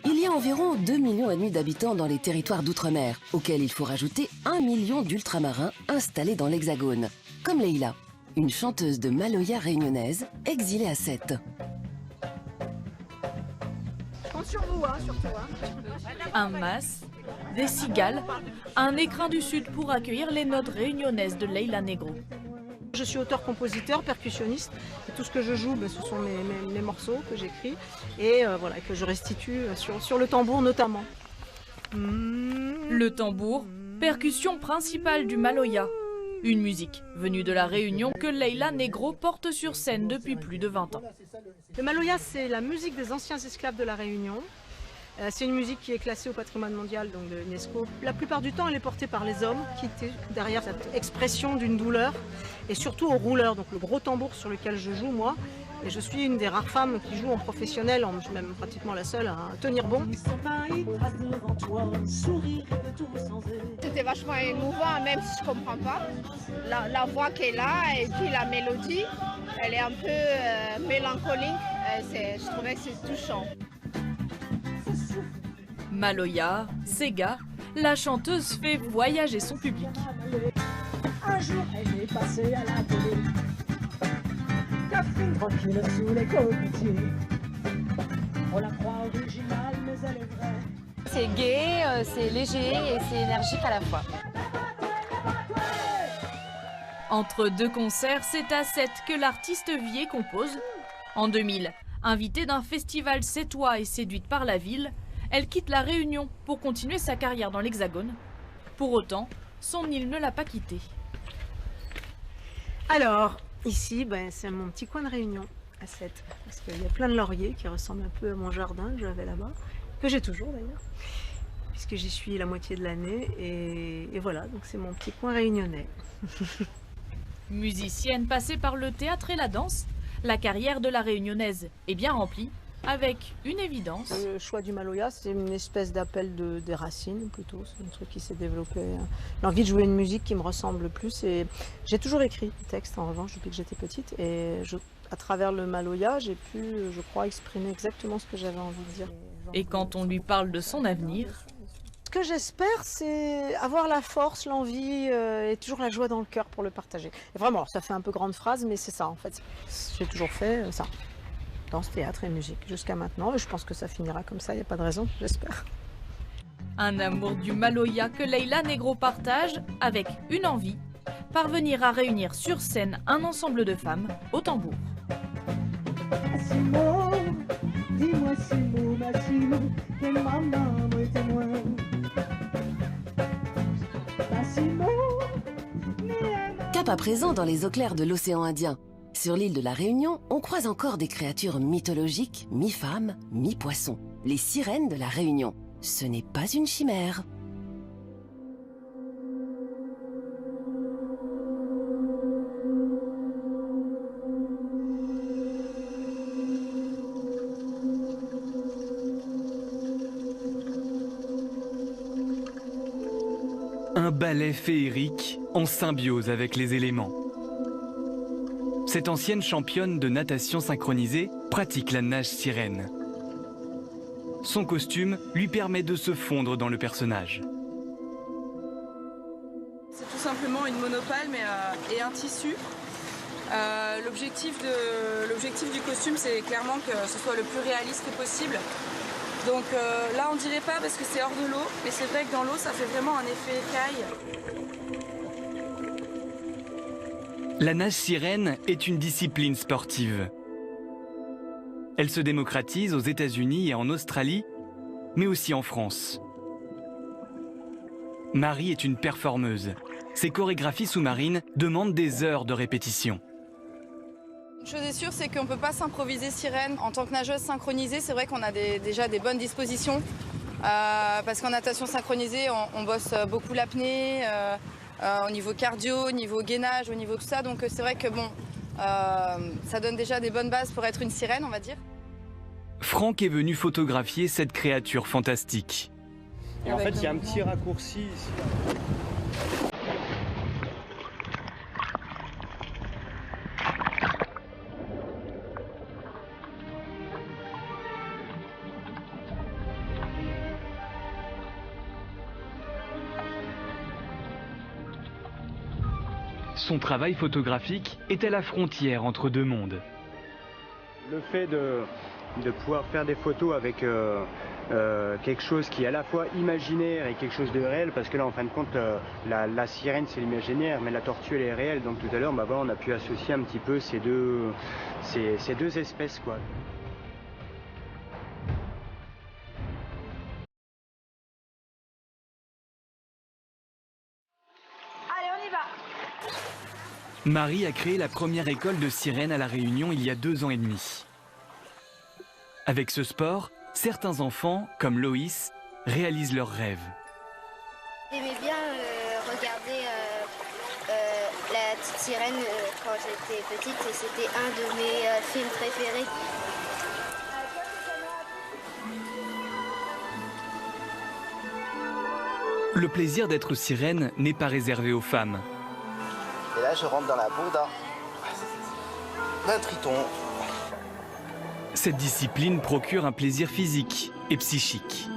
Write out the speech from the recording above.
Il y a environ 2,5 millions d'habitants dans les territoires d'outre-mer, auxquels il faut rajouter 1 million d'ultramarins installés dans l'Hexagone, comme Leïla, une chanteuse de Maloya réunionnaise, exilée à Sète. Compte sur vous, surtout. Un mas, des cigales, un écrin du Sud pour accueillir les notes réunionnaises de Leïla Negro. Je suis auteur-compositeur, percussionniste. Et tout ce que je joue, ce sont mes morceaux que j'écris et voilà, que je restitue sur le tambour notamment. Le tambour, percussion principale du Maloya. Une musique venue de la Réunion que Leïla Negro porte sur scène depuis plus de 20 ans. Le Maloya, c'est la musique des anciens esclaves de la Réunion. C'est une musique qui est classée au patrimoine mondial donc de l'UNESCO. La plupart du temps, elle est portée par les hommes qui étaient derrière cette expression d'une douleur et surtout au rouleur, donc le gros tambour sur lequel je joue moi. Et je suis une des rares femmes qui joue en professionnel, je suis même pratiquement la seule à tenir bon. C'était vachement émouvant, même si je ne comprends pas. La voix qu'elle a et puis la mélodie, elle est un peu mélancolique. Je trouvais que c'est touchant. Maloya, Sega, la chanteuse fait voyager son public. Un jour, elle est passée à la télé. Catherine tranquille sous les cocotiers. On la croit originale, mais elle est vraie. C'est gai, c'est léger et c'est énergique à la fois. Entre deux concerts, c'est à Sète que l'artiste vit et compose. En 2000, invitée d'un festival sétois et séduite par la ville, elle quitte la Réunion pour continuer sa carrière dans l'Hexagone. Pour autant, son île ne l'a pas quittée. Alors, ici, c'est mon petit coin de Réunion, à Sète. Parce qu'il y a plein de lauriers qui ressemblent un peu à mon jardin que j'avais là-bas, que j'ai toujours d'ailleurs, puisque j'y suis la moitié de l'année. Et voilà, donc c'est mon petit coin réunionnais. Musicienne passée par le théâtre et la danse, la carrière de la Réunionnaise est bien remplie, avec une évidence. Le choix du Maloya, c'est une espèce d'appel des racines plutôt. C'est un truc qui s'est développé. L'envie de jouer une musique qui me ressemble le plus. Et j'ai toujours écrit des textes en revanche depuis que j'étais petite. Et à travers le Maloya, j'ai pu, je crois, exprimer exactement ce que j'avais envie de dire. Et quand on lui parle de son avenir, ce que j'espère, c'est avoir la force, l'envie et toujours la joie dans le cœur pour le partager. Et vraiment, ça fait un peu grande phrase, mais c'est ça en fait. J'ai toujours fait ça. Danse, théâtre et musique jusqu'à maintenant. Et je pense que ça finira comme ça, il n'y a pas de raison, j'espère. Un amour du Maloya que Leïla Negro partage avec une envie, parvenir à réunir sur scène un ensemble de femmes au tambour. Cap à présent dans les eaux claires de l'océan Indien. Sur l'île de la Réunion, on croise encore des créatures mythologiques, mi-femmes, mi-poissons. Les sirènes de la Réunion. Ce n'est pas une chimère. Un ballet féerique en symbiose avec les éléments. Cette ancienne championne de natation synchronisée pratique la nage sirène. Son costume lui permet de se fondre dans le personnage. C'est tout simplement une monopale et un tissu. L'objectif du costume, c'est clairement que ce soit le plus réaliste possible. Donc là, on dirait pas parce que c'est hors de l'eau, mais c'est vrai que dans l'eau, ça fait vraiment un effet écaille. La nage sirène est une discipline sportive. Elle se démocratise aux États-Unis et en Australie, mais aussi en France. Marie est une performeuse. Ses chorégraphies sous-marines demandent des heures de répétition. Une chose est sûre, c'est qu'on ne peut pas s'improviser sirène. En tant que nageuse synchronisée, c'est vrai qu'on a déjà des bonnes dispositions. Parce qu'en natation synchronisée, on bosse beaucoup l'apnée, au niveau cardio, au niveau gainage, au niveau tout ça. Donc c'est vrai que ça donne déjà des bonnes bases pour être une sirène, on va dire. Franck est venu photographier cette créature fantastique. Et en fait, il y a un petit raccourci ici. Son travail photographique est à la frontière entre deux mondes. Le fait de pouvoir faire des photos avec quelque chose qui est à la fois imaginaire et quelque chose de réel, parce que là en fin de compte la sirène c'est l'imaginaire mais la tortue elle est réelle, donc tout à l'heure on a pu associer un petit peu ces deux espèces quoi. Allez, on y va. Marie a créé la première école de sirènes à La Réunion il y a 2 ans et demi. Avec ce sport, certains enfants, comme Loïs, réalisent leurs rêves. J'aimais bien regarder la petite sirène quand j'étais petite et c'était un de mes films préférés. Le plaisir d'être sirène n'est pas réservé aux femmes. Et là, je rentre dans la peau d'un triton. Cette discipline procure un plaisir physique et psychique.